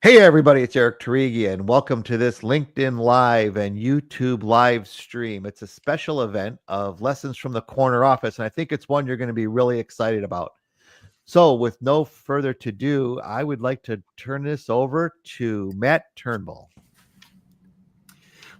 Hey everybody, it's Eric Torigian. Welcome to this LinkedIn Live and YouTube live stream. It's a special event of Lessons from the Corner Office, and I think it's one you're going to be really excited about. So with no further ado, I would like to turn this over to Matt Turnbull.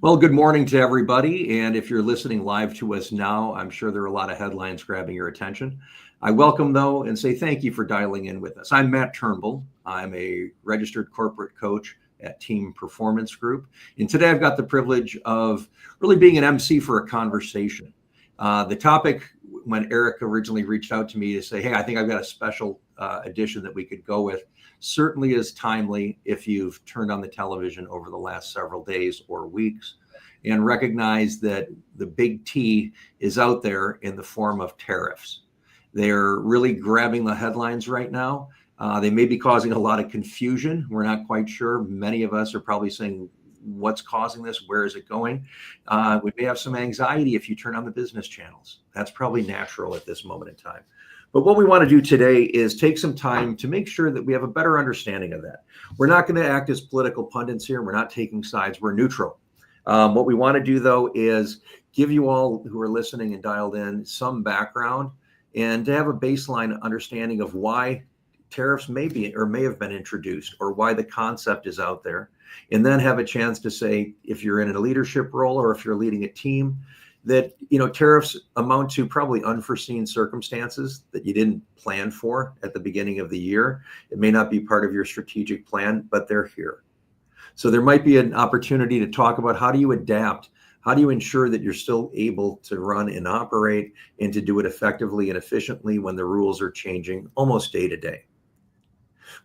Well, good morning to everybody. And if you're listening live to us now, I'm sure there are a lot of headlines grabbing your attention. I welcome, though, and say thank you for dialing in with us. I'm Matt Turnbull. I'm a registered corporate coach at Team Performance Group. And today I've got the privilege of really being an MC for a conversation. The topic, when Eric originally reached out to me to say, hey, I think I've got a special edition that we could go with, certainly is timely if you've turned on the television over the last several days or weeks and recognize that the big T is out there in the form of tariffs. They're really grabbing the headlines right now. They may be causing a lot of confusion. We're not quite sure. Many of us are probably saying, what's causing this? Where is it going? We may have some anxiety if you turn on the business channels. That's probably natural at this moment in time. But what we want to do today is take some time to make sure that we have a better understanding of that. We're not going to act as political pundits here. We're not taking sides. We're neutral. What we want to do, though, is give you all who are listening and dialed in some background and to have a baseline understanding of why tariffs may be or may have been introduced or why the concept is out there. And then have a chance to say, if you're in a leadership role or if you're leading a team, that tariffs amount to probably unforeseen circumstances that you didn't plan for at the beginning of the year. It may not be part of your strategic plan, but they're here. So there might be an opportunity to talk about how do you adapt? How do you ensure that you're still able to run and operate and to do it effectively and efficiently when the rules are changing almost day to day?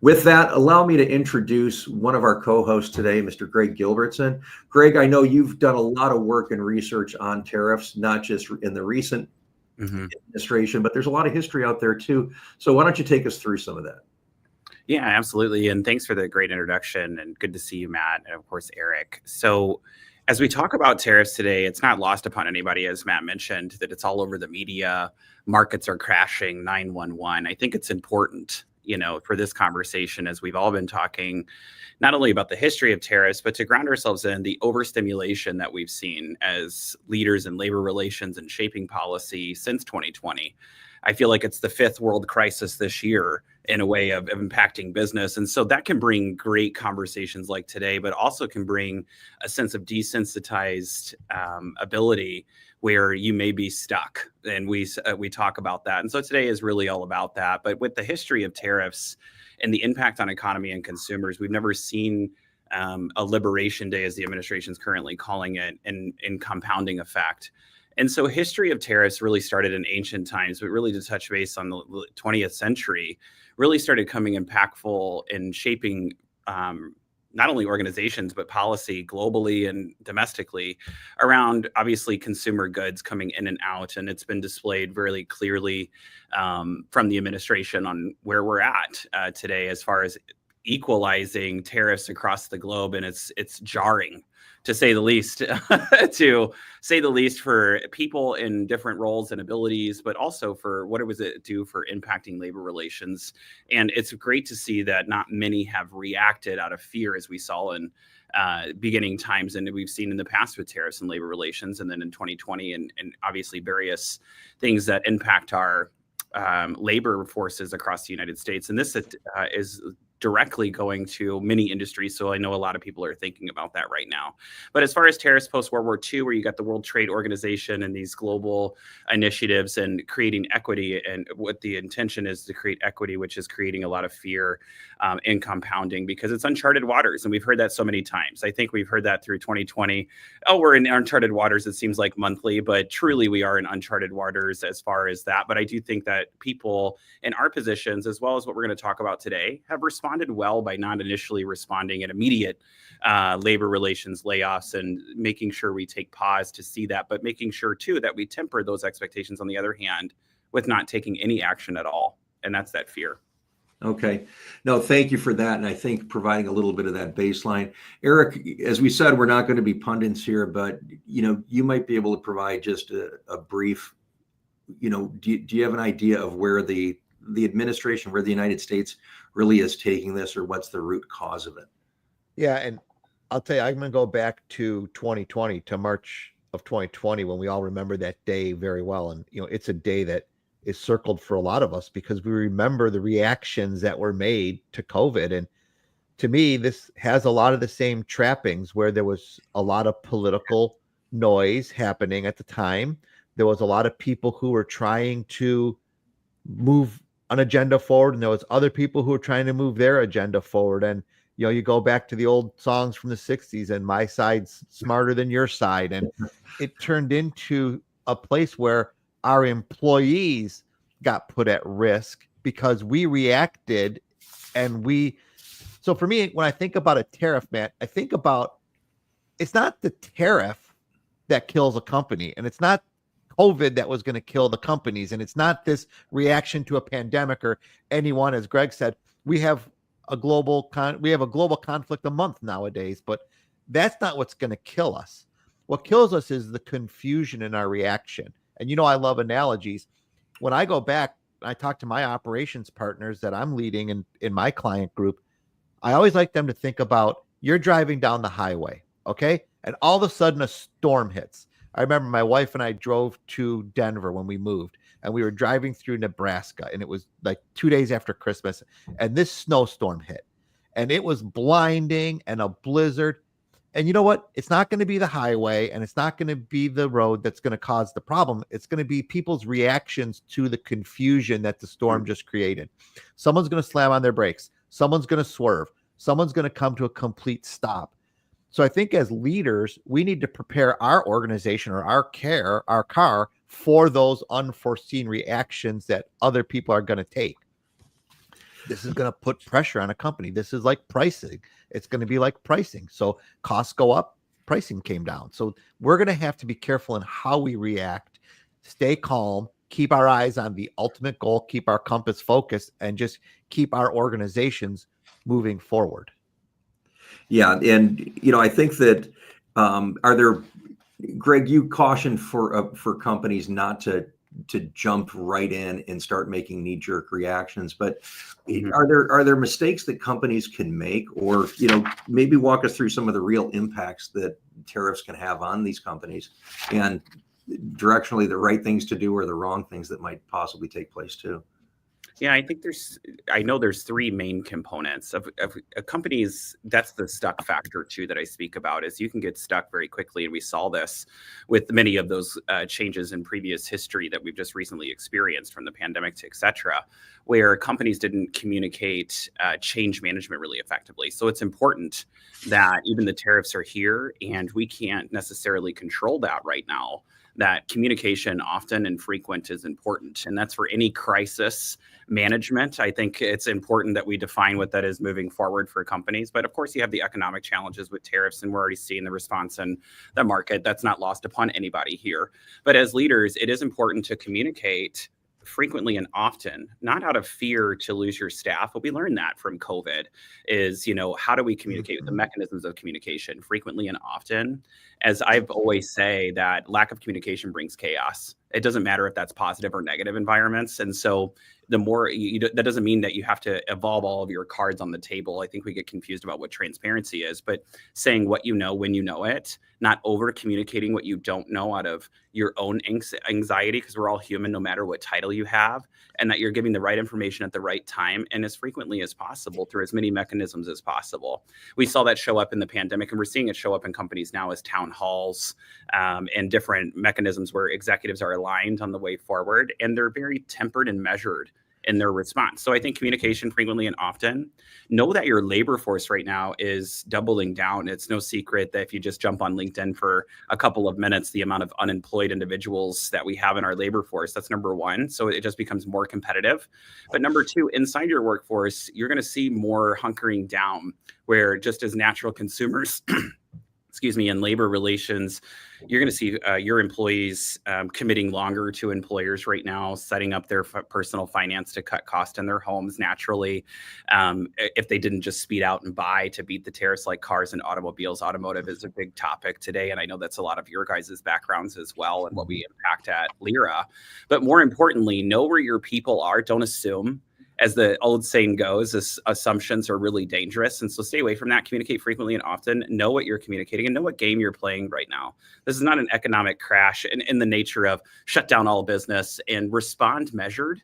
With that, allow me to introduce one of our co-hosts today, Mr. Greg Gilbertsen. Greg, I know you've done a lot of work and research on tariffs, not just in the recent administration, but there's a lot of history out there too. So why don't you take us through some of that? Yeah, absolutely. And thanks for the great introduction, and good to see you, Matt, and of course, Eric. So as we talk about tariffs today, it's not lost upon anybody, as Matt mentioned, that it's all over the media. Markets are crashing, 911. I think it's important for this conversation, as we've all been talking, not only about the history of tariffs, but to ground ourselves in the overstimulation that we've seen as leaders in labor relations and shaping policy since 2020. I feel like it's the fifth world crisis this year in a way of impacting business. And so that can bring great conversations like today, but also can bring a sense of desensitized ability where you may be stuck. And we talk about that. And so today is really all about that. But with the history of tariffs and the impact on economy and consumers, we've never seen a liberation day, as the administration is currently calling it, in compounding effect. And so history of tariffs really started in ancient times, but really to touch base on the 20th century, really started coming impactful in shaping not only organizations, but policy globally and domestically around, obviously, consumer goods coming in and out. And it's been displayed very clearly from the administration on where we're at today as far as equalizing tariffs across the globe. And it's jarring, to say the least, for people in different roles and abilities, but also for what does it do for impacting labor relations. And it's great to see that not many have reacted out of fear, as we saw in beginning times, and we've seen in the past with tariffs and labor relations, and then in 2020, and obviously various things that impact our labor forces across the United States. And this is directly going to many industries. So I know a lot of people are thinking about that right now. But as far as tariffs post-World War II, where you got the World Trade Organization and these global initiatives and creating equity, and what the intention is to create equity, which is creating a lot of fear in compounding, because it's uncharted waters. And we've heard that so many times. I think we've heard that through 2020. Oh, we're in uncharted waters, it seems like monthly, but truly we are in uncharted waters as far as that. But I do think that people in our positions, as well as what we're going to talk about today, have responded well by not initially responding at immediate labor relations layoffs and making sure we take pause to see that, but making sure too that we temper those expectations on the other hand with not taking any action at all. And that's that fear. Okay. No, thank you for that. And I think providing a little bit of that baseline. Eric, as we said, we're not going to be pundits here, but you might be able to provide just a brief, do you have an idea of where the administration, where the United States really is taking this, or what's the root cause of it? Yeah, and I'll tell you, I'm going to go back to 2020, to March of 2020, when we all remember that day very well. And, it's a day that is circled for a lot of us because we remember the reactions that were made to COVID. And to me, this has a lot of the same trappings where there was a lot of political noise happening at the time. There was a lot of people who were trying to move an agenda forward, and there was other people who were trying to move their agenda forward. And you go back to the old songs from the 60s, and my side's smarter than your side. And it turned into a place where our employees got put at risk because we reacted. So for me, when I think about a tariff, Matt, I think about, it's not the tariff that kills a company, and it's not COVID that was going to kill the companies, and it's not this reaction to a pandemic or anyone. As Greg said, we have a global conflict a month nowadays, but that's not what's going to kill us. What kills us is the confusion in our reaction. And I love analogies. When I go back, I talk to my operations partners that I'm leading in my client group. I always like them to think about, you're driving down the highway, okay? And all of a sudden a storm hits. I remember my wife and I drove to Denver when we moved, and we were driving through Nebraska, and it was like 2 days after Christmas, and this snowstorm hit, and it was blinding and a blizzard. And you know what? It's not going to be the highway, and it's not going to be the road that's going to cause the problem. It's going to be people's reactions to the confusion that the storm just created. Someone's going to slam on their brakes. Someone's going to swerve. Someone's going to come to a complete stop. So I think as leaders, we need to prepare our organization or our car for those unforeseen reactions that other people are going to take. This is going to put pressure on a company. This is like pricing. It's going to be like pricing. So costs go up, pricing came down. So we're going to have to be careful in how we react, stay calm, keep our eyes on the ultimate goal, keep our compass focused, and just keep our organizations moving forward. Yeah. And, I think that, Greg, you cautioned for companies not to jump right in and start making knee-jerk reactions, but are there mistakes that companies can make, or, maybe walk us through some of the real impacts that tariffs can have on these companies, and directionally the right things to do or the wrong things that might possibly take place too? Yeah, I know there's three main components of companies. That's the stuck factor too that I speak about, is you can get stuck very quickly. And we saw this with many of those changes in previous history that we've just recently experienced, from the pandemic to et cetera, where companies didn't communicate change management really effectively. So it's important that even the tariffs are here, and we can't necessarily control that right now, that communication often and frequent is important. And that's for any crisis management. I think it's important that we define what that is moving forward for companies. But of course, you have the economic challenges with tariffs, and we're already seeing the response in the market. That's not lost upon anybody here. But as leaders, it is important to communicate frequently and often, not out of fear to lose your staff. But we learned that from COVID is, how do we communicate with the mechanisms of communication frequently and often? As I've always say, that lack of communication brings chaos. It doesn't matter if that's positive or negative environments. And so the more that doesn't mean that you have to evolve all of your cards on the table. I think we get confused about what transparency is, but saying what you know when you know it, not over communicating what you don't know out of your own anxiety, because we're all human no matter what title you have, and that you're giving the right information at the right time and as frequently as possible through as many mechanisms as possible. We saw that show up in the pandemic, and we're seeing it show up in companies now as town halls and different mechanisms where executives are aligned on the way forward, and they're very tempered and measured in their response. So I think communication frequently and often. Know that your labor force right now is doubling down. It's no secret that if you just jump on LinkedIn for a couple of minutes, the amount of unemployed individuals that we have in our labor force, that's number one. So it just becomes more competitive. But number two, inside your workforce, you're going to see more hunkering down, where just as natural consumers, in labor relations, you're going to see your employees committing longer to employers right now, setting up their personal finance to cut costs in their homes naturally. If they didn't just speed out and buy to beat the tariffs, like cars and automobiles. Automotive is a big topic today, and I know that's a lot of your guys' backgrounds as well, and what we impact at Lyra. But more importantly, know where your people are. Don't assume. as the old saying goes, assumptions are really dangerous. And so stay away from that. Communicate frequently and often. Know what you're communicating and know what game you're playing right now. This is not an economic crash in the nature of shut down all business, and respond measured.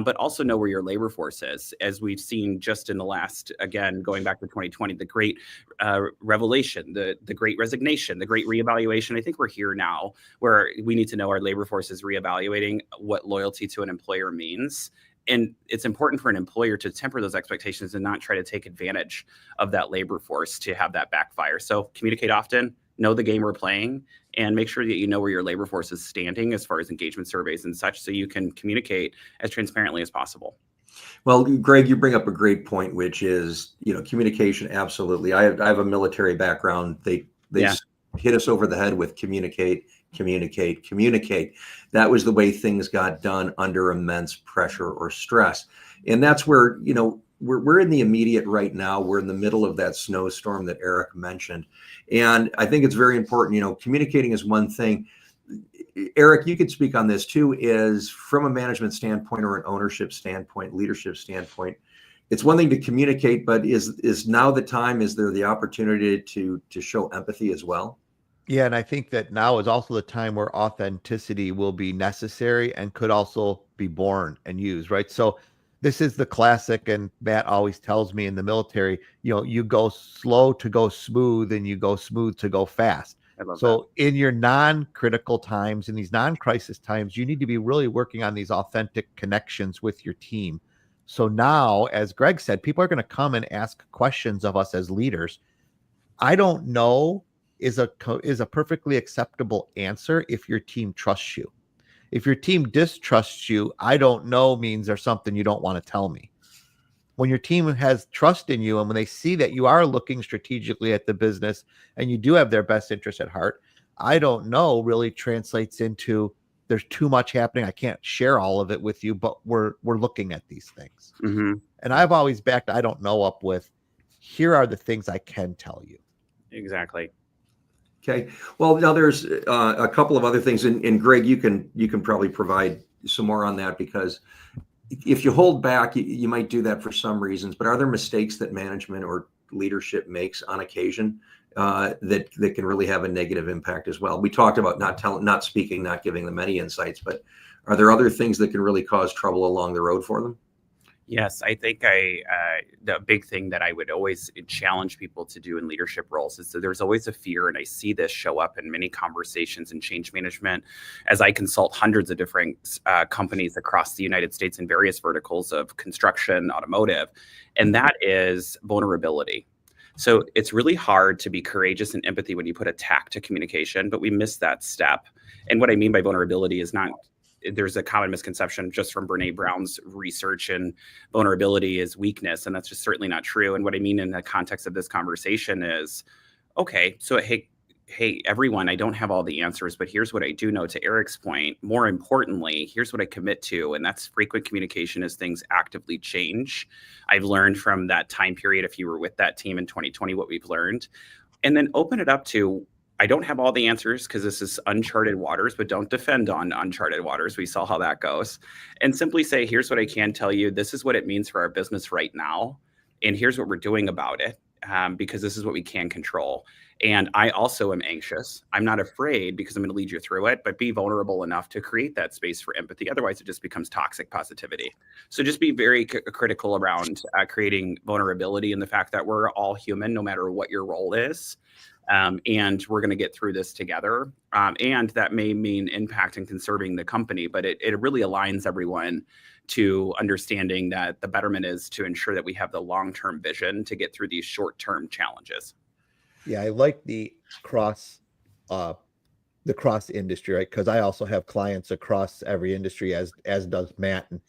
But also know where your labor force is, as we've seen just in the last, again, going back to 2020, the great revelation, the great resignation, the great reevaluation. I think we're here now where we need to know our labor force is reevaluating what loyalty to an employer means. And it's important for an employer to temper those expectations and not try to take advantage of that labor force to have that backfire. So communicate often, know the game we're playing, and make sure that you know where your labor force is standing as far as engagement surveys and such, so you can communicate as transparently as possible. Well, Greg, you bring up a great point, which is, communication. Absolutely. I have a military background. They hit us over the head with communicate. That was the way things got done under immense pressure or stress. And that's where, we're in the immediate right now. We're in the middle of that snowstorm that Eric mentioned. And I think it's very important, communicating is one thing. Eric, you could speak on this too, is from a management standpoint or an ownership standpoint, leadership standpoint. It's one thing to communicate, but is now the time, is there the opportunity to show empathy as well? Yeah, and I think that now is also the time where authenticity will be necessary and could also be born and used, right? So this is the classic, and Matt always tells me in the military, you go slow to go smooth and you go smooth to go fast. So in your non-critical times, in these non-crisis times, you need to be really working on these authentic connections with your team. So now, as Greg said, people are going to come and ask questions of us as leaders. I don't know is a perfectly acceptable answer if your team trusts you. If your team distrusts you, I don't know means there's something you don't want to tell me. When your team has trust in you and when they see that you are looking strategically at the business and you do have their best interest at heart, I don't know really translates into there's too much happening. I can't share all of it with you, but we're looking at these things. Mm-hmm. And I've always backed I don't know up with, here are the things I can tell you. Exactly. Okay. Well, now there's a couple of other things, and Greg, you can probably provide some more on that, because if you hold back, you might do that for some reasons. But are there mistakes that management or leadership makes on occasion that can really have a negative impact as well? We talked about not speaking, not giving them any insights, but are there other things that can really cause trouble along the road for them? Yes, I think the big thing that I would always challenge people to do in leadership roles is that there's always a fear, and I see this show up in many conversations in change management as I consult hundreds of different companies across the United States in various verticals of construction, automotive, and that is vulnerability. So it's really hard to be courageous and empathy when you put a tack to communication, but we miss that step. And what I mean by vulnerability is not, there's a common misconception just from Brene Brown's research, and vulnerability is weakness. And that's just certainly not true. And what I mean in the context of this conversation is, okay, so hey, everyone, I don't have all the answers, but here's what I do know. To Eric's point, more importantly, here's what I commit to. And that's frequent communication as things actively change. I've learned from that time period, if you were with that team in 2020, what we've learned. And then open it up to, I don't have all the answers because this is uncharted waters, but don't defend on uncharted waters. We saw how that goes. And simply say, here's what I can tell you. This is what it means for our business right now. And here's what we're doing about it, because this is what we can control. And I also am anxious. I'm not afraid because I'm going to lead you through it, but be vulnerable enough to create that space for empathy. Otherwise, it just becomes toxic positivity. So just be very critical around creating vulnerability and the fact that we're all human, no matter what your role is. And we're going to get through this together. And that may mean impact and conserving the company, but it really aligns everyone to understanding that the betterment is to ensure that we have the long-term vision to get through these short-term challenges. Yeah, I like the cross industry, right? Because I also have clients across every industry, as does Matt. And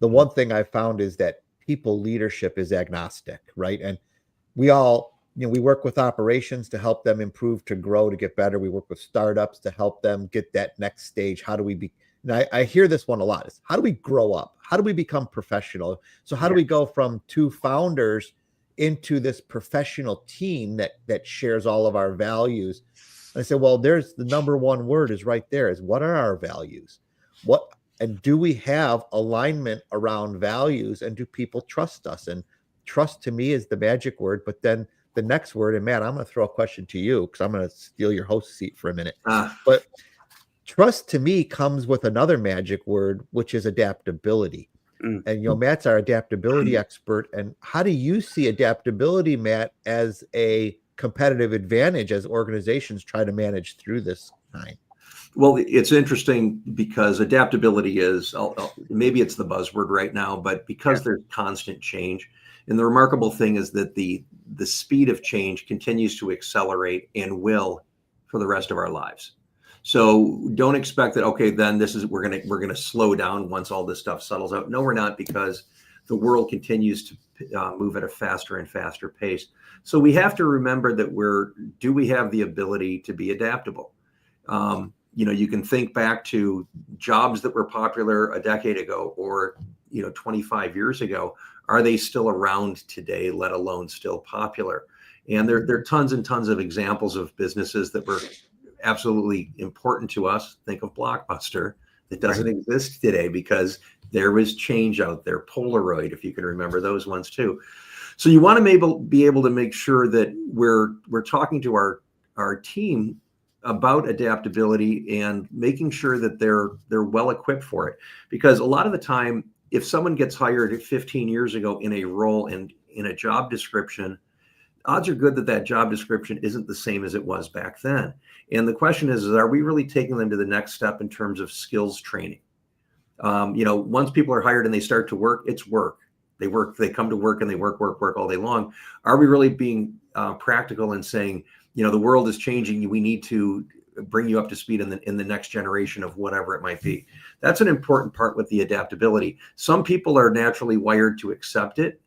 the one thing I found is that people leadership is agnostic, right? And we all, we work with operations to help them improve, to grow, to get better. We work with startups to help them get that next stage. How do we be? And I hear this one a lot. Is how do we grow up? How do we become professional? So how do we go from two founders into this professional team that shares all of our values? And I said, well, there's the number one word is right there, is what are our values? And do we have alignment around values, and do people trust us? And trust to me is the magic word. But then the next word, and Matt, I'm going to throw a question to you because I'm going to steal your host seat for a minute. But trust to me comes with another magic word, which is adaptability. And, Matt's our adaptability expert. And how do you see adaptability, Matt, as a competitive advantage as organizations try to manage through this time? Well, it's interesting because adaptability is, maybe it's the buzzword right now, but because there's constant change. And the remarkable thing is that the speed of change continues to accelerate and will for the rest of our lives. So don't expect that, okay, then we're gonna slow down once all this stuff settles out. No, we're not, because the world continues to move at a faster and faster pace. So we have to remember that do we have the ability to be adaptable? You can think back to jobs that were popular a decade ago or 25 years ago. Are they still around today, let alone still popular? And there are tons and tons of examples of businesses that were absolutely important to us. Think of Blockbuster, that doesn't exist today because there was change out there. Polaroid, if you can remember those ones too. So you want to be able to make sure that we're talking to our team about adaptability and making sure that they're well equipped for it. Because a lot of the time, if someone gets hired 15 years ago in a role and in a job description, odds are good that job description isn't the same as it was back then. And the question is are we really taking them to the next step in terms of skills training? Once people are hired and they start to work, it's work. They come to work and they work all day long. Are we really being practical and saying, the world is changing, we need to bring you up to speed in the next generation of whatever it might be? That's an important part with the adaptability. Some people are naturally wired to accept it,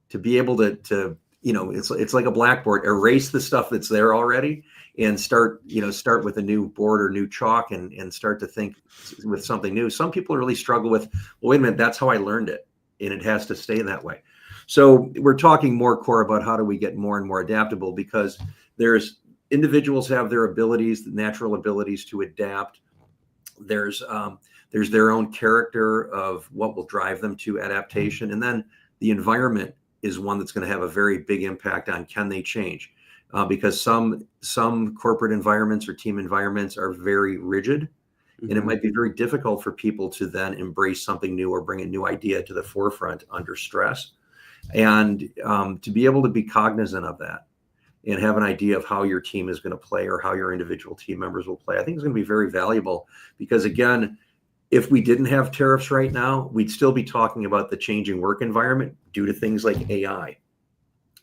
to be able to it's like a blackboard, erase the stuff that's there already and start with a new board or new chalk and start to think with something new. Some people really struggle with, well, wait a minute, that's how I learned it, and it has to stay that way. So we're talking more core about how do we get more and more adaptable, because individuals have their abilities, the natural abilities to adapt. There's their own character of what will drive them to adaptation. And then the environment is one that's going to have a very big impact on can they change, because some corporate environments or team environments are very rigid, and it might be very difficult for people to then embrace something new or bring a new idea to the forefront under stress. And to be able to be cognizant of that and have an idea of how your team is going to play or how your individual team members will play, I think is going to be very valuable. Because again, if we didn't have tariffs right now, we'd still be talking about the changing work environment due to things like AI.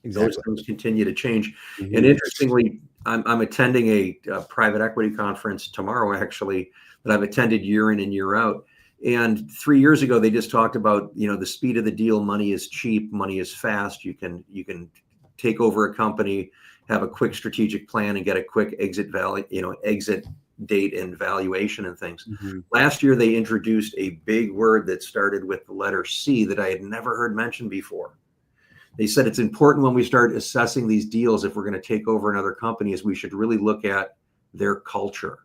Exactly. Those things continue to change. And interestingly, I'm attending a private equity conference tomorrow, actually, that I've attended year in and year out. And 3 years ago, they just talked about, the speed of the deal. Money is cheap. Money is fast. You can take over a company, have a quick strategic plan, and get a quick exit date and valuation and things. Last year, they introduced a big word that started with the letter C that I had never heard mentioned before. They said it's important when we start assessing these deals, if we're going to take over another company, is we should really look at their culture.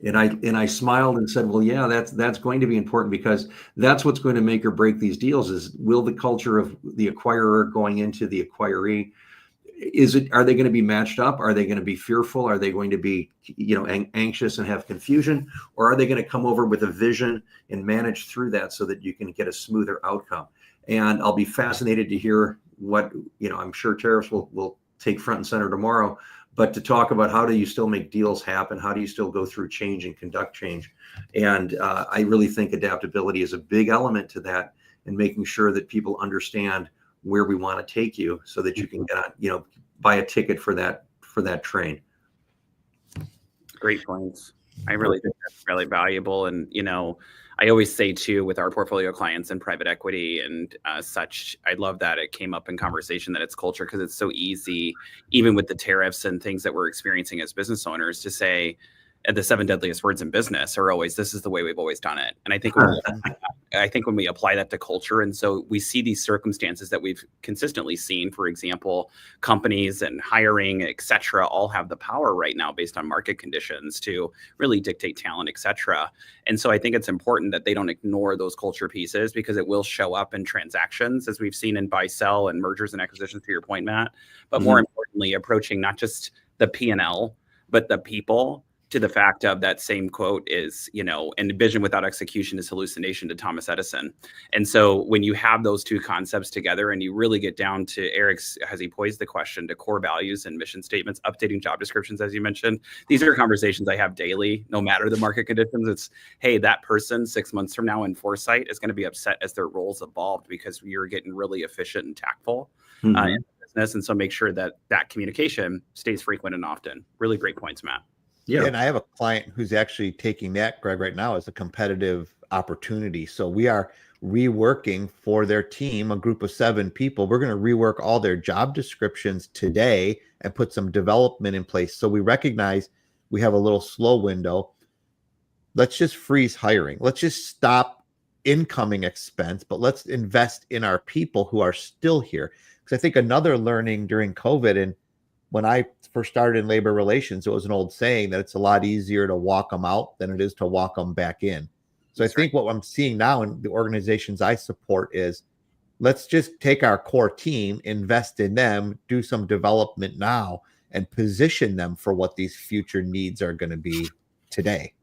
And I smiled and said, well, yeah, that's going to be important, because that's what's going to make or break these deals. Is will the culture of the acquirer going into the acquiree, are they going to be matched up? Are they going to be fearful? Are they going to be, anxious and have confusion? Or are they going to come over with a vision and manage through that so that you can get a smoother outcome? And I'll be fascinated to hear what, I'm sure tariffs will take front and center tomorrow, but to talk about how do you still make deals happen? How do you still go through change and conduct change? And I really think adaptability is a big element to that, and making sure that people understand where we want to take you so that you can get on, buy a ticket for that train. Great points. I really think that's really valuable. And, I always say too, with our portfolio clients and private equity and such, I love that it came up in conversation that it's culture, because it's so easy, even with the tariffs and things that we're experiencing as business owners, to say the 7 deadliest words in business are always, this is the way we've always done it. And I think I think when we apply that to culture, and so we see these circumstances that we've consistently seen, for example, companies and hiring, et cetera, all have the power right now based on market conditions to really dictate talent, et cetera. And so I think it's important that they don't ignore those culture pieces, because it will show up in transactions, as we've seen in buy, sell, and mergers and acquisitions, to your point, Matt. But more importantly, approaching not just the P&L, but the people, to the fact of that same quote is, and vision without execution is hallucination, to Thomas Edison. And so when you have those two concepts together and you really get down to Eric's, as he posed the question, to core values and mission statements, updating job descriptions, as you mentioned, these are conversations I have daily, no matter the market conditions. It's, hey, that person 6 months from now in foresight is going to be upset as their roles evolved, because you're getting really efficient and tactful in the business. And so make sure that communication stays frequent and often. Really great points, Matt. Yeah. And I have a client who's actually taking that, Greg, right now as a competitive opportunity. So we are reworking for their team, a group of 7 people. We're going to rework all their job descriptions today and put some development in place. So we recognize we have a little slow window. Let's just freeze hiring. Let's just stop incoming expense, but let's invest in our people who are still here. Because I think another learning during COVID, and when I first started in labor relations, it was an old saying that it's a lot easier to walk them out than it is to walk them back in. So I think what I'm seeing now in the organizations I support is, let's just take our core team, invest in them, do some development now, and position them for what these future needs are going to be today.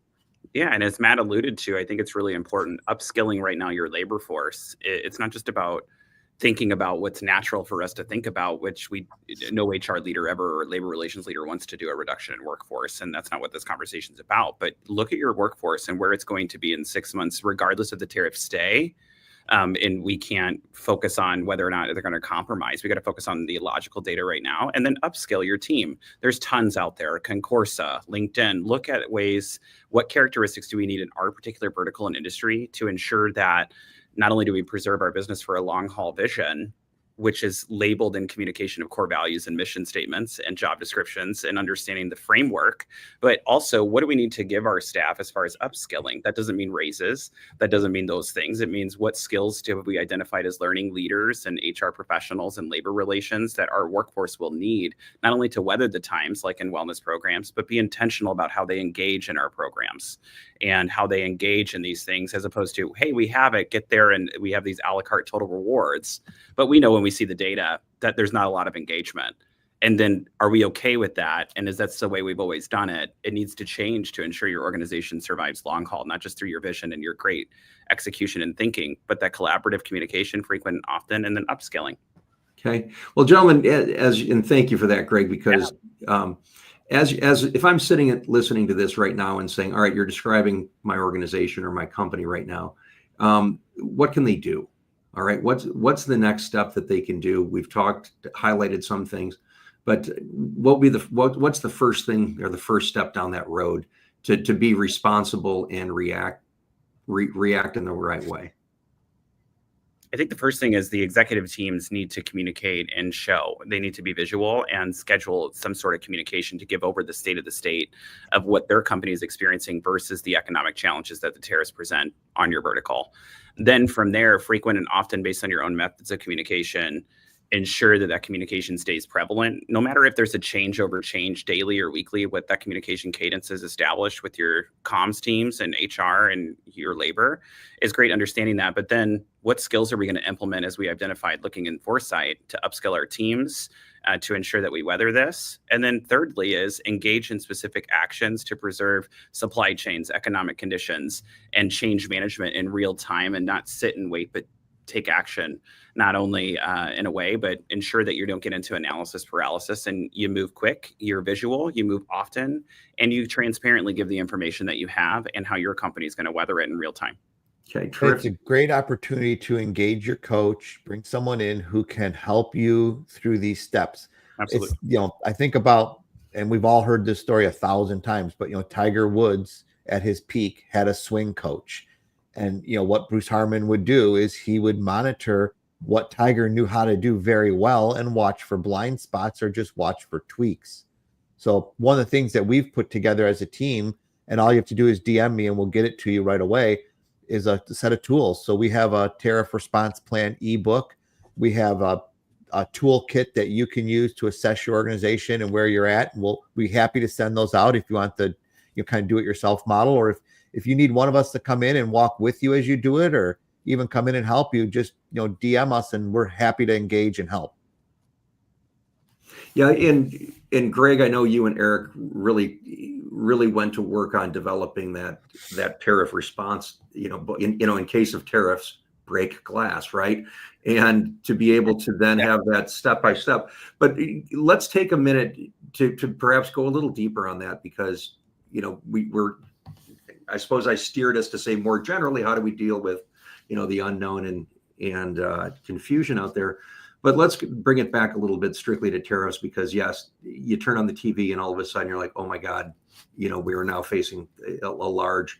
Yeah, and as Matt alluded to, I think it's really important upskilling right now your labor force. It's not just about thinking about what's natural for us to think about, which no HR leader ever, or labor relations leader, wants to do a reduction in workforce. And that's not what this conversation is about. But look at your workforce and where it's going to be in 6 months, regardless of the tariff stay. And we can't focus on whether or not they're going to compromise. We got to focus on the logical data right now, and then upskill your team. There's tons out there. Concorsa, LinkedIn. Look at ways, what characteristics do we need in our particular vertical and industry to ensure that not only do we preserve our business for a long haul vision, which is labeled in communication of core values and mission statements and job descriptions and understanding the framework, but also what do we need to give our staff as far as upskilling? That doesn't mean raises. That doesn't mean those things. It means what skills have we identified as learning leaders and HR professionals and labor relations that our workforce will need, not only to weather the times like in wellness programs, but be intentional about how they engage in our programs and how they engage in these things, as opposed to, hey, we have it, get there, and we have these a la carte total rewards. But we know when we see the data that there's not a lot of engagement. And then are we okay with that? And is that the way we've always done it? It needs to change to ensure your organization survives long haul, not just through your vision and your great execution and thinking, but that collaborative communication, frequent and often, and then upskilling. Okay. Well, gentlemen, and thank you for that, Greg, because as if I'm sitting and listening to this right now and saying, all right, you're describing my organization or my company right now, what can they do? All right, what's the next step that they can do? We've highlighted some things, but what's the first thing or the first step down that road to be responsible and react in the right way? I think the first thing is the executive teams need to communicate and show. They need to be visual and schedule some sort of communication to give over the state of the state of what their company is experiencing versus the economic challenges that the tariffs present on your vertical. Then from there, frequent and often, based on your own methods of communication, ensure that communication stays prevalent. No matter if there's a change daily or weekly, what that communication cadence is established with your comms teams and HR and your labor is great understanding that. But then what skills are we going to implement, as we identified looking in foresight, to upskill our teams to ensure that we weather this? And then thirdly is engage in specific actions to preserve supply chains, economic conditions, and change management in real time, and not sit and wait, but take action, not only in a way, but ensure that you don't get into analysis paralysis, and you move quick, you're visual, you move often, and you transparently give the information that you have and how your company is going to weather it in real time. Okay, terrific. It's a great opportunity to engage your coach, bring someone in who can help you through these steps. Absolutely. I think about, and we've all heard this story 1,000 times, but Tiger Woods at his peak had a swing coach. And what Bruce Harmon would do is he would monitor what Tiger knew how to do very well and watch for blind spots or just watch for tweaks. So one of the things that we've put together as a team, and all you have to do is DM me and we'll get it to you right away, is a set of tools. So we have a tariff response plan ebook. We have a toolkit that you can use to assess your organization and where you're at. And we'll be happy to send those out if you want the kind of do it yourself model, or if you need one of us to come in and walk with you as you do it, or even come in and help you, just DM us and we're happy to engage and help. Yeah, and Greg, I know you and Eric really went to work on developing that tariff response. In case of tariffs, break glass, right? And to be able to then have that step by step. But let's take a minute to perhaps go a little deeper on that, because we're I suppose I steered us to say more generally, how do we deal with the unknown and confusion out there. But let's bring it back a little bit strictly to tariffs, because yes, you turn on the TV and all of a sudden you're like, oh my God, we are now facing a large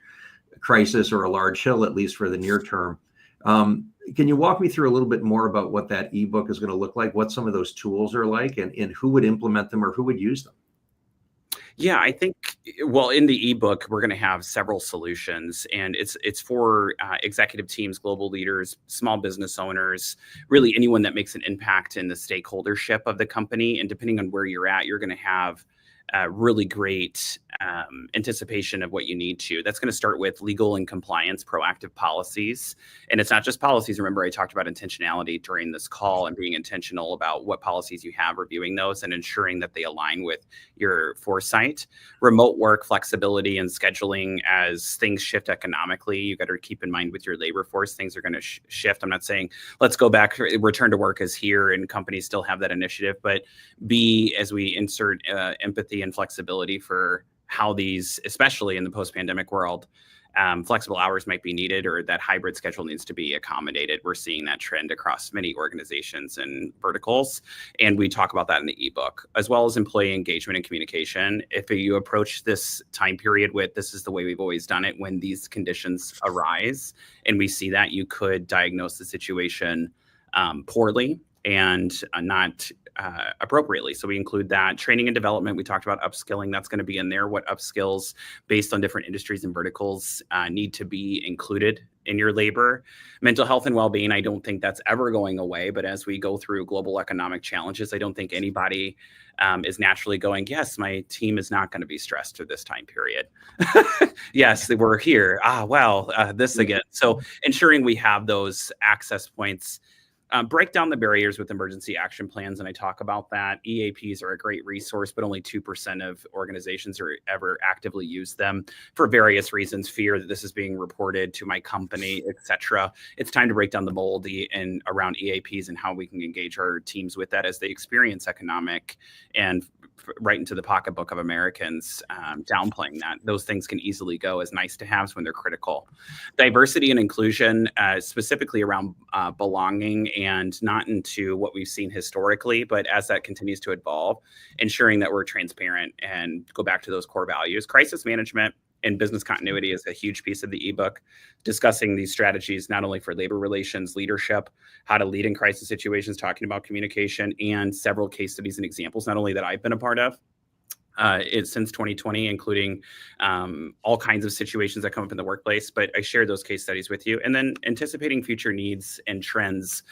crisis, or a large hill, at least for the near term. Can you walk me through a little bit more about what that ebook is going to look like, what some of those tools are like, and who would implement them or who would use them? Yeah, I think, well, in the ebook, we're going to have several solutions, and it's for executive teams, global leaders, small business owners, really anyone that makes an impact in the stakeholdership of the company. And depending on where you're at, you're going to have really great anticipation of what you need to. That's going to start with legal and compliance, proactive policies. And it's not just policies. Remember, I talked about intentionality during this call, and being intentional about what policies you have, reviewing those and ensuring that they align with your foresight. Remote work, flexibility, and scheduling. As things shift economically, you got to keep in mind with your labor force, things are going to shift. I'm not saying let's go back, return to work is here, and companies still have that initiative, but as we insert empathy and flexibility for how these, especially in the post-pandemic world, flexible hours might be needed, or that hybrid schedule needs to be accommodated. We're seeing that trend across many organizations and verticals. And we talk about that in the ebook, as well as employee engagement and communication. If you approach this time period with, this is the way we've always done it, when these conditions arise, and we see that, you could diagnose the situation poorly and not appropriately. So we include that. Training and development, we talked about upskilling. That's going to be in there. What upskills based on different industries and verticals need to be included in your labor. Mental health and well-being, I don't think that's ever going away. But as we go through global economic challenges, I don't think anybody is naturally going, yes, my team is not going to be stressed through this time period. Yes, we're here. This again. So ensuring we have those access points. Break down the barriers with emergency action plans, and I talk about that. EAPs are a great resource, but only 2% of organizations ever actively use them for various reasons. Fear that this is being reported to my company, etc. It's time to break down the mold and around EAPs and how we can engage our teams with that as they experience economic and right into the pocketbook of Americans. Downplaying that those things can easily go as nice to haves when they're critical. Diversity and inclusion, specifically around belonging, and not into what we've seen historically, but as that continues to evolve, ensuring that we're transparent and go back to those core values. Crisis management and business continuity is a huge piece of the ebook, discussing these strategies, not only for labor relations, leadership, how to lead in crisis situations, talking about communication, and several case studies and examples, not only that I've been a part of, since 2020, including all kinds of situations that come up in the workplace. But I shared those case studies with you. And then anticipating future needs and trends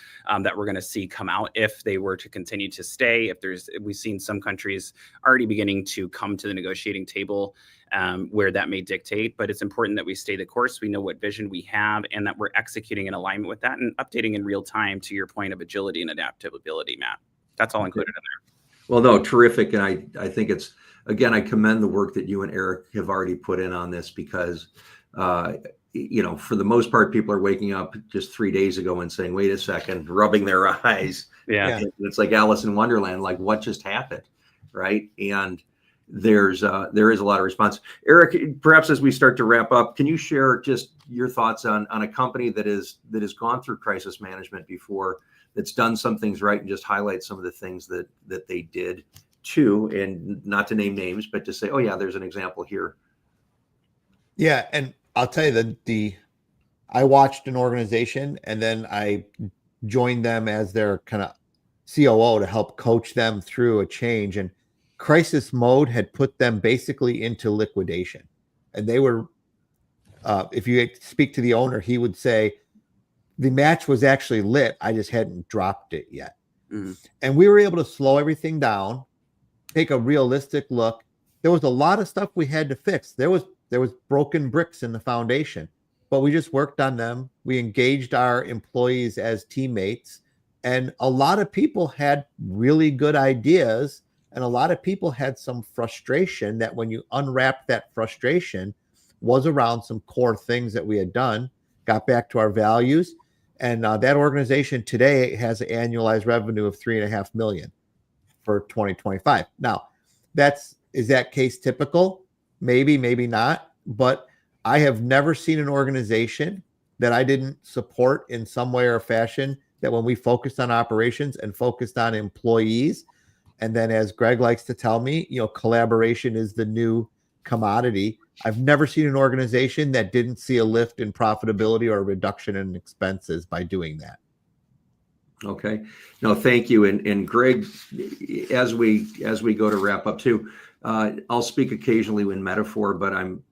that we're going to see come out if they were to continue to stay. We've seen some countries already beginning to come to the negotiating table where that may dictate. But it's important that we stay the course. We know what vision we have, and that we're executing in alignment with that and updating in real time, to your point of agility and adaptability, Matt. That's all included in there. Well, no, terrific. And I think it's, again, I commend the work that you and Eric have already put in on this, because, for the most part, people are waking up just 3 days ago and saying, wait a second, rubbing their eyes. Yeah. It's like Alice in Wonderland, like what just happened, right? And there is a lot of response. Eric, perhaps as we start to wrap up, can you share just your thoughts on a company that has gone through crisis management before, that's done some things right, and just highlight some of the things that they did too, and not to name names, but to say, oh yeah, there's an example here. Yeah, and I'll tell you that I watched an organization, and then I joined them as their kind of COO to help coach them through a change. And crisis mode had put them basically into liquidation, and they were if you speak to the owner, he would say the match was actually lit. I just hadn't dropped it yet. Mm. And we were able to slow everything down, take a realistic look. There was a lot of stuff we had to fix. There was broken bricks in the foundation, but we just worked on them. We engaged our employees as teammates, and a lot of people had really good ideas, and a lot of people had some frustration that when you unwrap that frustration was around some core things that we had done, got back to our values. And that organization today has an annualized revenue of $3.5 million for 2025. Now, is that case typical? Maybe, maybe not. But I have never seen an organization that I didn't support in some way or fashion, that when we focused on operations and focused on employees, and then as Greg likes to tell me, collaboration is the new commodity. I've never seen an organization that didn't see a lift in profitability or a reduction in expenses by doing that. Okay. No, thank you. And Greg, as we go to wrap up too, I'll speak occasionally in metaphor, but I'm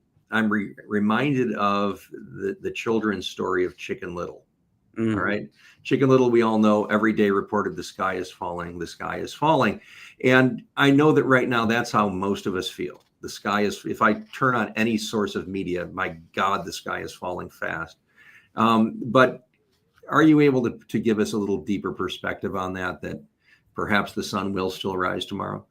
reminded of the children's story of Chicken Little. Mm. All right. Chicken Little, we all know, every day reported the sky is falling, the sky is falling. And I know that right now that's how most of us feel. The sky is, if I turn on any source of media, my God, the sky is falling fast. But are you able to give us a little deeper perspective on that perhaps the sun will still rise tomorrow?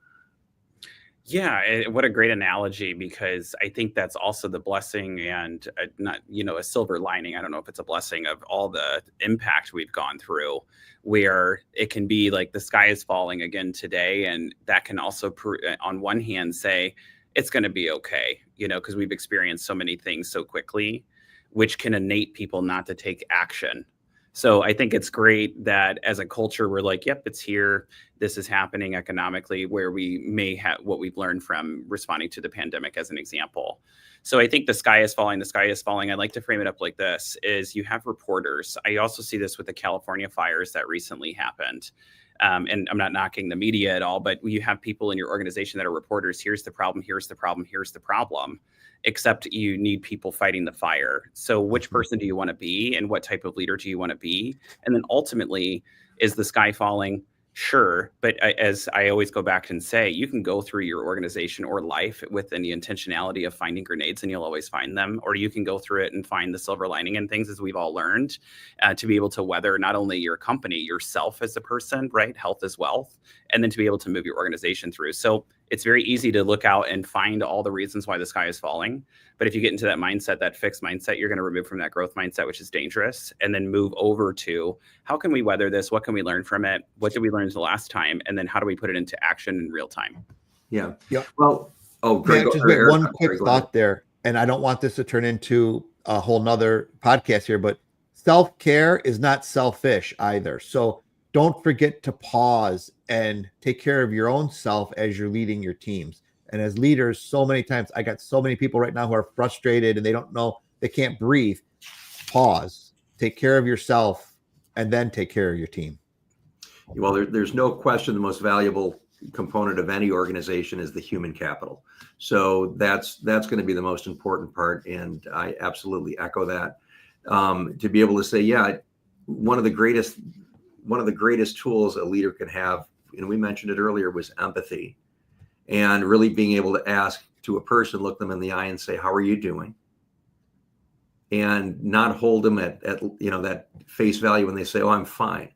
Yeah, what a great analogy, because I think that's also the blessing and not, a silver lining. I don't know if it's a blessing of all the impact we've gone through, where it can be like the sky is falling again today. And that can also, on one hand, say it's going to be okay, because we've experienced so many things so quickly, which can innate people not to take action. So I think it's great that as a culture, we're like, yep, it's here. This is happening economically, where we may have what we've learned from responding to the pandemic as an example. So I think the sky is falling. The sky is falling. I like to frame it up like this, is you have reporters. I also see this with the California fires that recently happened. And I'm not knocking the media at all, but you have people in your organization that are reporters. Here's the problem. Here's the problem. Here's the problem. Except you need people fighting the fire. So which person do you want to be, and what type of leader do you want to be? And then ultimately, is the sky falling? Sure. But as I always go back and say, you can go through your organization or life with the intentionality of finding grenades, and you'll always find them. Or you can go through it and find the silver lining in things, as we've all learned, to be able to weather not only your company, yourself as a person, right? Health is wealth. And then to be able to move your organization through. So it's very easy to look out and find all the reasons why the sky is falling. But if you get into that mindset, that fixed mindset, you're going to remove from that growth mindset, which is dangerous, and then move over to how can we weather this? What can we learn from it? What did we learn the last time? And then how do we put it into action in real time? Yeah. Yep. Well, Greg, just wait, one quick thought there. And I don't want this to turn into a whole nother podcast here, but self-care is not selfish either. So don't forget to pause and take care of your own self as you're leading your teams. And as leaders, so many times, I got so many people right now who are frustrated and they don't know, they can't breathe. Pause, take care of yourself, and then take care of your team. Well, there's no question the most valuable component of any organization is the human capital. So that's going to be the most important part. And I absolutely echo that. To be able to say, yeah, one of the greatest tools a leader can have, and we mentioned it earlier, was empathy. And really being able to ask to a person, look them in the eye and say, how are you doing? And not hold them at that face value when they say, oh, I'm fine.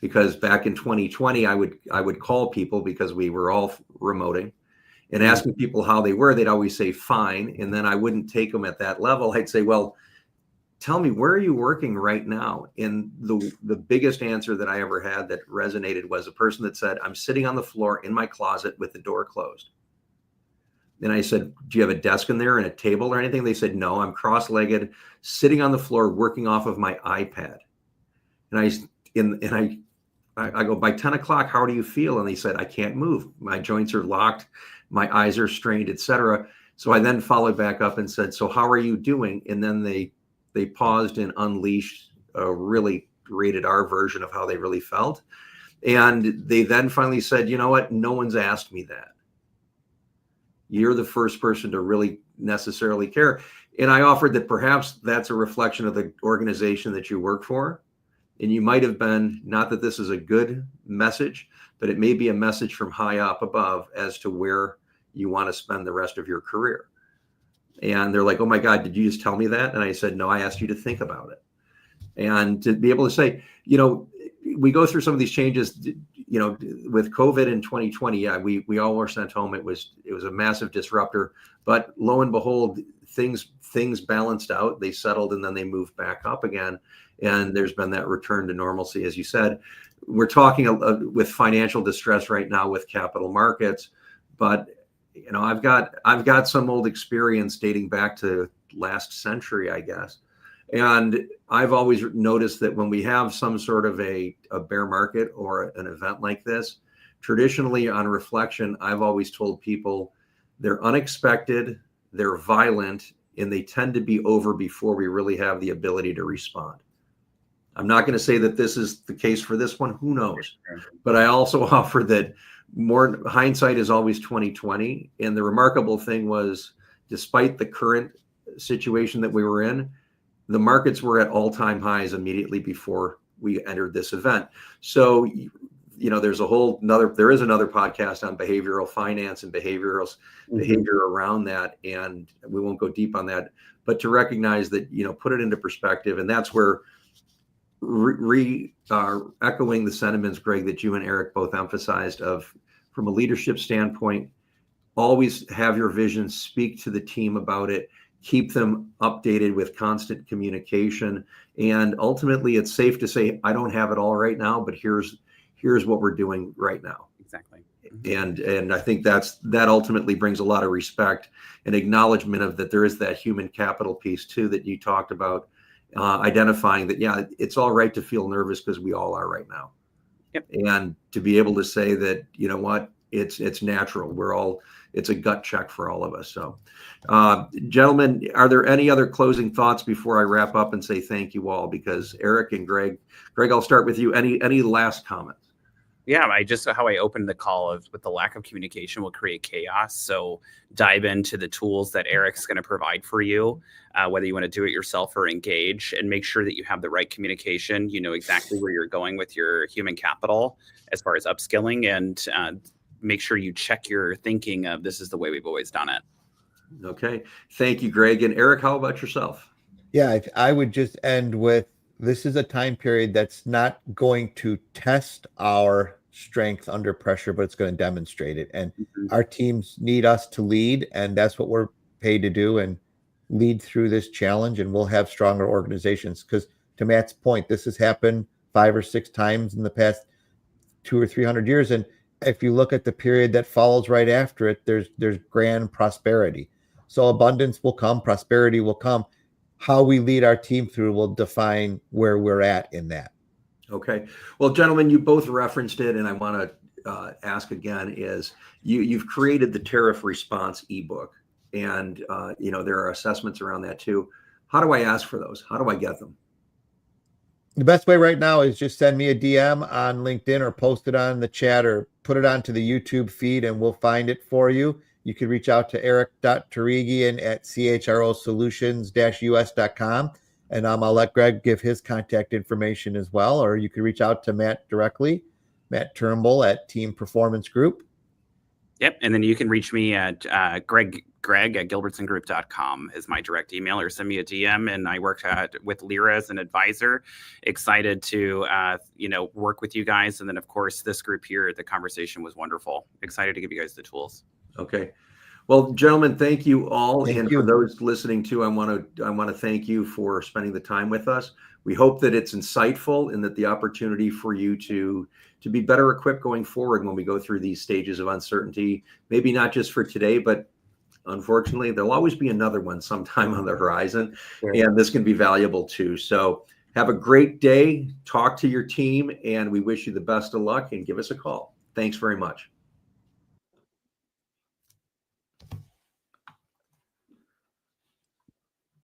Because back in 2020, I would call people, because we were all remoting, and asking people how they were. They'd always say fine. And then I wouldn't take them at that level. I'd say, well, tell me, where are you working right now? And the biggest answer that I ever had that resonated was a person that said, I'm sitting on the floor in my closet with the door closed. And I said, do you have a desk in there and a table or anything? They said, no, I'm cross-legged, sitting on the floor, working off of my iPad. And I go, by 10 o'clock, how do you feel? And they said, I can't move. My joints are locked. My eyes are strained, etc. So I then followed back up and said, so how are you doing? And then they paused and unleashed a really rated R version of how they really felt. And they then finally said, you know what? No one's asked me that. You're the first person to really necessarily care. And I offered that perhaps that's a reflection of the organization that you work for. And you might have been, not that this is a good message, but it may be a message from high up above as to where you want to spend the rest of your career. And they're like, oh my God, did you just tell me that? And I said, no, I asked you to think about it. And to be able to say, we go through some of these changes, with COVID in 2020, yeah, we all were sent home. It was a massive disruptor, but lo and behold, things balanced out, they settled, and then they moved back up again. And there's been that return to normalcy, as you said. We're talking with financial distress right now with capital markets, but I've got some old experience dating back to last century, I guess. And I've always noticed that when we have some sort of a bear market or an event like this, traditionally on reflection, I've always told people they're unexpected, they're violent, and they tend to be over before we really have the ability to respond. I'm not going to say that this is the case for this one. Who knows? But I also offer that more hindsight is always 2020. And the remarkable thing was, despite the current situation that we were in, the markets were at all-time highs immediately before we entered this event. So, there's there is another podcast on behavioral finance and behavior around that. And we won't go deep on that, but to recognize that, put it into perspective. And that's where echoing the sentiments, Greg, that you and Eric both emphasized from a leadership standpoint, always have your vision, speak to the team about it, keep them updated with constant communication. And ultimately, it's safe to say, I don't have it all right now, but here's what we're doing right now. Exactly. And I think that ultimately brings a lot of respect and acknowledgement of that there is that human capital piece too that you talked about, identifying that, yeah, it's all right to feel nervous because we all are right now. Yep. And to be able to say that, it's natural. It's a gut check for all of us. So, gentlemen, are there any other closing thoughts before I wrap up and say thank you all? Because Eric and Greg, I'll start with you. Any last comments? Yeah, how I opened the call with the lack of communication will create chaos. So dive into the tools that Eric's going to provide for you, whether you want to do it yourself or engage, and make sure that you have the right communication. You know exactly where you're going with your human capital as far as upskilling, and make sure you check your thinking of this is the way we've always done it. Okay. Thank you, Greg. And Eric, how about yourself? Yeah, I would just end with, this is a time period that's not going to test our strength under pressure, but it's going to demonstrate it. And our teams need us to lead, and that's what we're paid to do, and lead through this challenge, and we'll have stronger organizations. Because to Matt's point, this has happened 5 or 6 times in the past 200 or 300 years. And if you look at the period that follows right after it, there's grand prosperity. So abundance will come, prosperity will come. How we lead our team through will define where we're at in that. Okay. Well, gentlemen, you both referenced it, and I want to ask again, is you've created the tariff response ebook, and there are assessments around that too. How do I ask for those? How do I get them? The best way right now is just send me a DM on LinkedIn or post it on the chat or put it onto the YouTube feed, and we'll find it for you. You can reach out to eric.torigian at chrosolutions-us.com. And I'll let Greg give his contact information as well. Or you can reach out to Matt directly, Matt Turnbull at Team Performance Group. Yep. And then you can reach me at Greg at Gilbertsengroup.com is my direct email, or send me a DM. And I work with Lyra as an advisor. Excited to, work with you guys. And then, of course, this group here, the conversation was wonderful. Excited to give you guys the tools. Okay. Well, gentlemen, thank you all. Thank and you. For those listening too, I want to thank you for spending the time with us. We hope that it's insightful and that the opportunity for you to be better equipped going forward when we go through these stages of uncertainty, maybe not just for today, but unfortunately, there'll always be another one sometime on the horizon. Sure. And this can be valuable too. So have a great day, talk to your team, and we wish you the best of luck, and give us a call. Thanks very much.